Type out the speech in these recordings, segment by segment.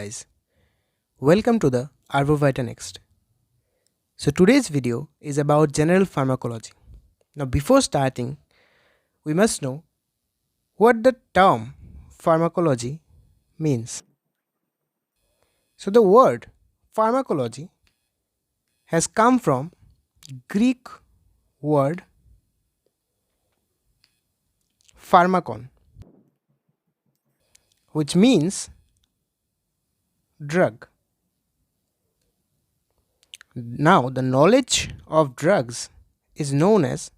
Guys, welcome to the Arborvitaenxt. So today's video is about general pharmacology. Now before starting, we must know what the term pharmacology means. So the word pharmacology has come from Greek word pharmakon, which means drug. Now the knowledge of drugs is known as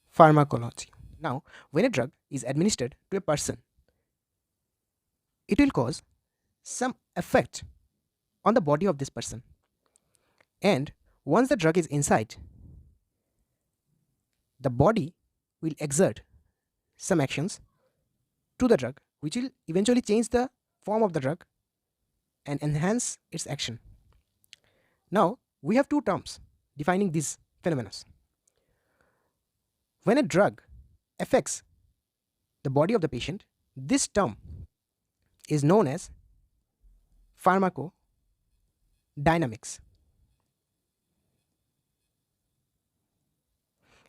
pharmacology. Now, when a drug is administered to a person, it will cause some effect on the body of this person. And once the drug is inside, the body will exert some actions to the drug, which will eventually change the form of the drug and enhance its action. Now, we have two terms defining these phenomena. When a drug affects the body of the patient, this term is known as pharmacodynamics.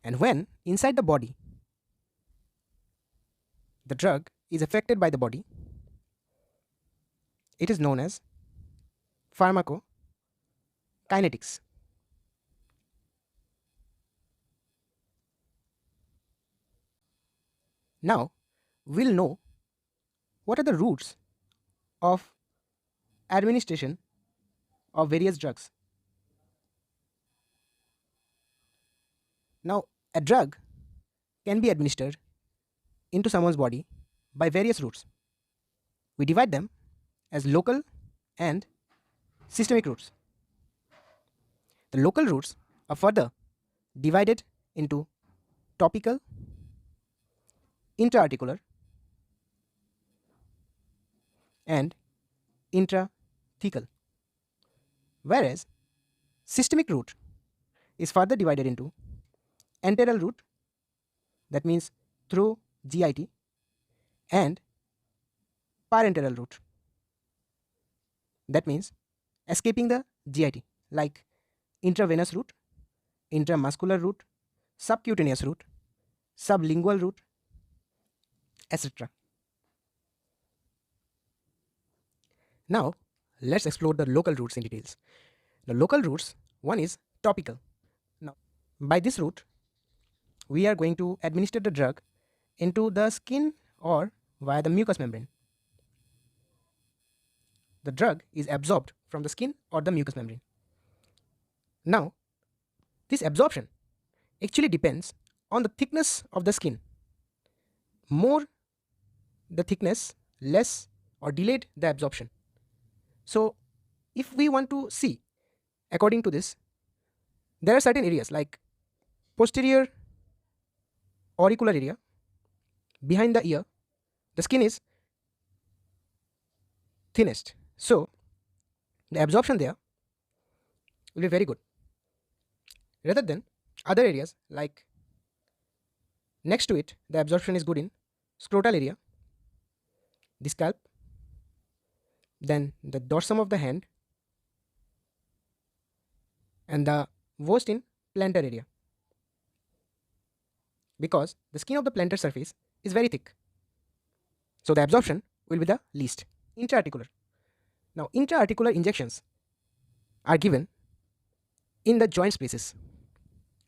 And when inside the body the drug is affected by the body, it is known as pharmacokinetics. Now we'll know what are the routes of administration of various drugs. Now a drug can be administered into someone's body by various routes. We divide them as local and systemic routes. The local routes are further divided into topical, intra-articular and intrathecal, whereas systemic route is further divided into enteral route, that means through GIT, and parenteral route, that means escaping the GIT, like intravenous route, intramuscular route, subcutaneous route, sublingual route, etc. Now let's explore the local routes in details. The local routes, one is topical. Now by this route we are going to administer the drug into the skin or via the mucous membrane. The drug is absorbed from the skin or the mucous membrane. Now this absorption actually depends on the thickness of the skin. More the thickness, less or delayed the absorption. So if we want to see according to this, there are certain areas like posterior auricular area, behind the ear, the skin is thinnest, so the absorption there will be very good, rather than other areas like next to it the absorption is good in scrotal area, the scalp, then the dorsum of the hand, and the worst in plantar area, because the skin of the plantar surface is very thick, so the absorption will be the least. Intra-articular. Now intra-articular injections are given in the joint spaces,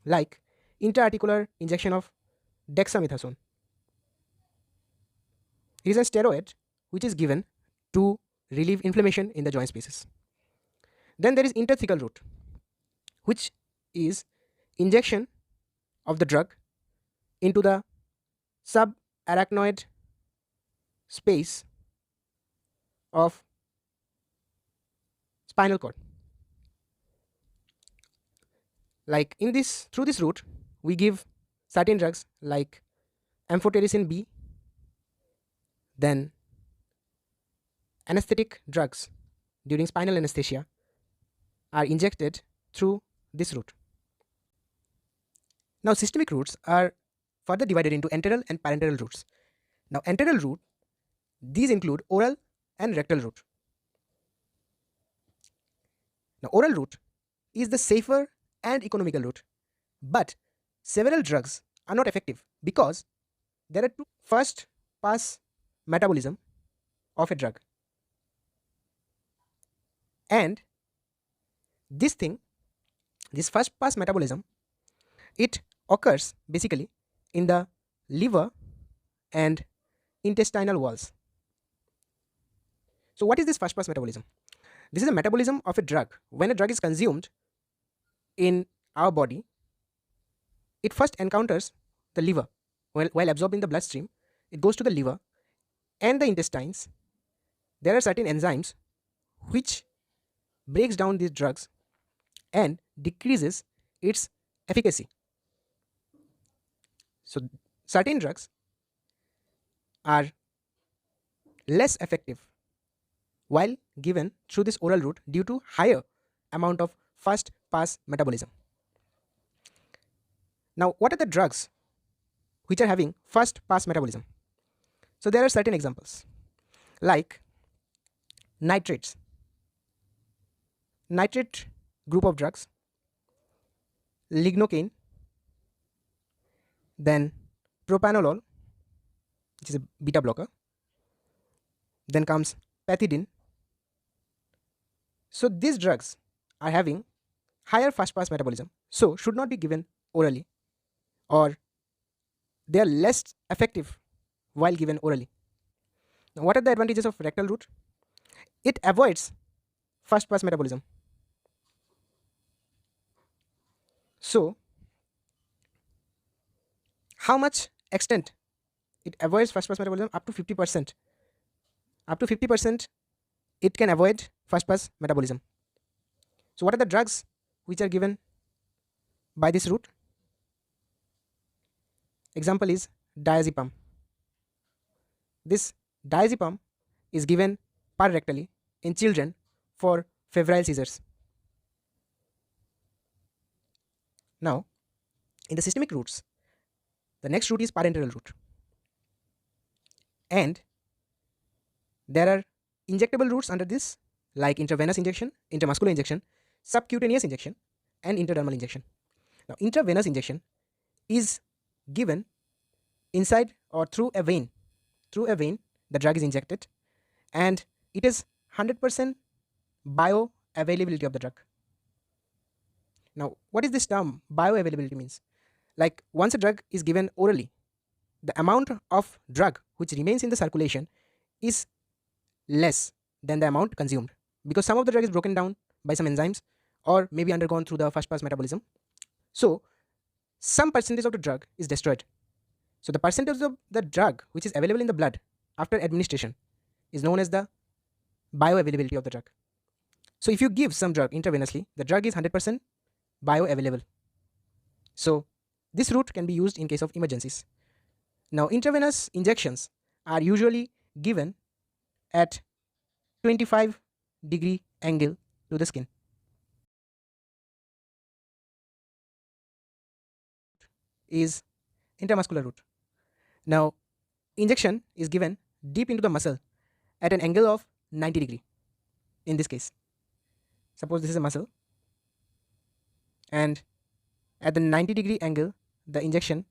like intra-articular injection of dexamethasone. It is a steroid which is given to relieve inflammation in the joint spaces. Then there is intrathecal route, which is injection of the drug into the subarachnoid space of spinal cord. Like in this, through this route we give certain drugs like amphotericin B, then anesthetic drugs during spinal anesthesia are injected through this route. Now systemic routes are further divided into enteral and parenteral routes. Now enteral route, these include oral and rectal route. Now, oral route is the safer and economical route, but several drugs are not effective because there are two first pass metabolism of a drug, and this thing, this first pass metabolism, it occurs basically in the liver and intestinal walls. So what is this first pass metabolism? This is a metabolism of a drug. When a drug is consumed in our body, it first encounters the liver. While absorbed in the bloodstream, it goes to the liver and the intestines. There are certain enzymes which breaks down these drugs and decreases its efficacy. So certain drugs are less effective while given through this oral route due to higher amount of first pass metabolism. Now, what are the drugs which are having first pass metabolism? So there are certain examples like nitrates, nitrate group of drugs, lignocaine, then propanolol, which is a beta blocker, then comes pethidine. So these drugs are having higher fast pass metabolism, so should not be given orally, or they are less effective while given orally. Now, what are the advantages of rectal route? It avoids fast pass metabolism. So how much extent it avoids fast pass metabolism? Up to 50%. Up to 50% it can avoid fast pass metabolism. So what are the drugs which are given by this route? Example is diazepam. This diazepam is given parectally in children for febrile seizures. Now, in the systemic routes, the next route is parenteral route, and there are injectable routes under this, like intravenous injection, intramuscular injection, subcutaneous injection, and intradermal injection. Now, intravenous injection is given inside or through a vein. Through a vein, the drug is injected, and it is 100% bioavailability of the drug. Now, what is this term bioavailability means? Like, once a drug is given orally, the amount of drug which remains in the circulation is less than the amount consumed, because some of the drug is broken down by some enzymes or maybe undergone through the first pass metabolism. So some percentage of the drug is destroyed. So the percentage of the drug which is available in the blood after administration is known as the bioavailability of the drug. So if you give some drug intravenously, the drug is 100% bioavailable. So this route can be used in case of emergencies. Now, intravenous injections are usually given at 25-degree angle to the skin. Is intramuscular route. Now, injection is given deep into the muscle at an angle of 90 degree. In this case, suppose this is a muscle, and at the 90-degree angle, the injection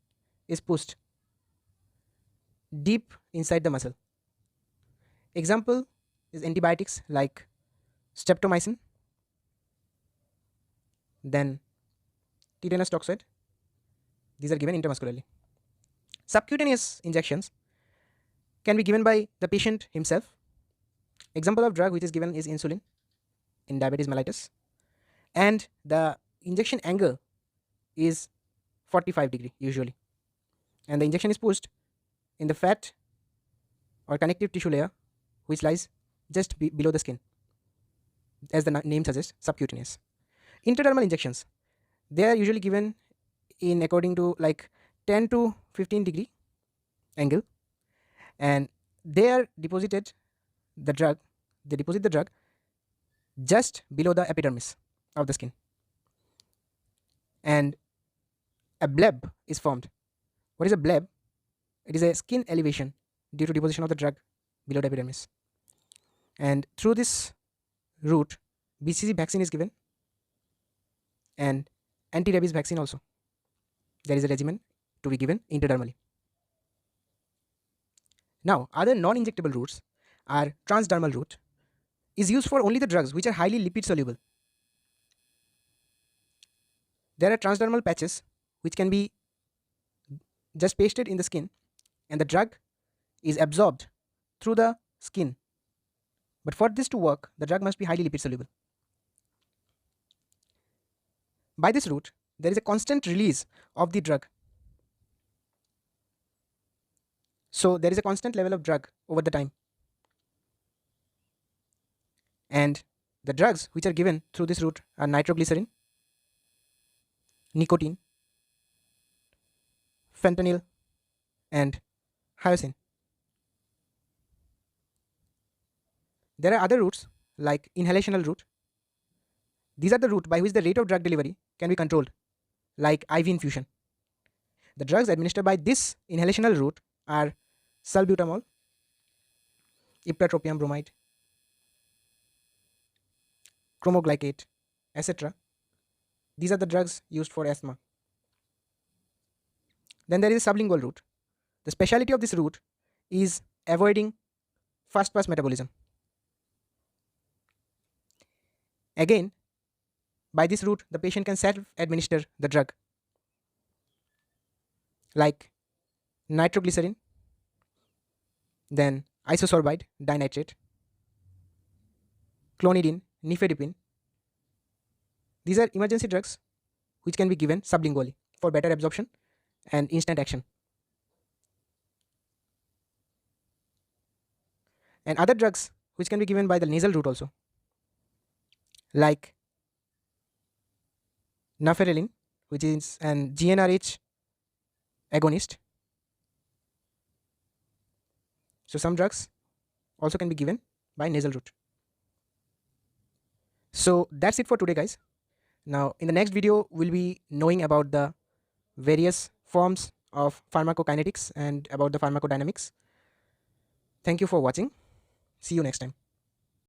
is pushed deep inside the muscle. Example is antibiotics like streptomycin, then tetanus toxoid. These are given intramuscularly. Subcutaneous injections can be given by the patient himself. Example of drug which is given is insulin in diabetes mellitus, and the injection angle is 45-degree usually, and the injection is pushed in the fat or connective tissue layer which lies just below the skin, as the name suggests, subcutaneous. Intradermal injections, they are usually given in according to like 10 to 15-degree angle, and they are deposited the drug, they deposit the drug just below the epidermis of the skin, and a bleb is formed. What is a bleb? It is a skin elevation due to deposition of the drug below the epidermis, and through this route BCG vaccine is given and anti-rabies vaccine also. There is a regimen to be given intradermally. Now, other non-injectable routes are transdermal route, is used for only the drugs which are highly lipid soluble. There are transdermal patches which can be just pasted in the skin and the drug is absorbed through the skin. But for this to work, the drug must be highly lipid soluble. By this route, there is a constant release of the drug. So there is a constant level of drug over the time. And the drugs which are given through this route are nitroglycerin, nicotine, fentanyl, and hyoscine. There are other routes like inhalational route. These are the route by which the rate of drug delivery can be controlled, like IV infusion. The drugs administered by this inhalational route are salbutamol, ipratropium bromide, chromoglycate, etc. These are the drugs used for asthma. Then there is a sublingual route. The speciality of this route is avoiding fast pass metabolism. Again, by this route, the patient can self-administer the drug, like nitroglycerin, then isosorbide dinitrate, clonidine, nifedipine. These are emergency drugs which can be given sublingually for better absorption and instant action. And other drugs which can be given by the nasal route also, like naferelin, which is an GnRH agonist. So some drugs also can be given by nasal route. So that's it for today, guys. Now in the next video we'll be knowing about the various forms of pharmacokinetics and about the pharmacodynamics. Thank you for watching. See you next time.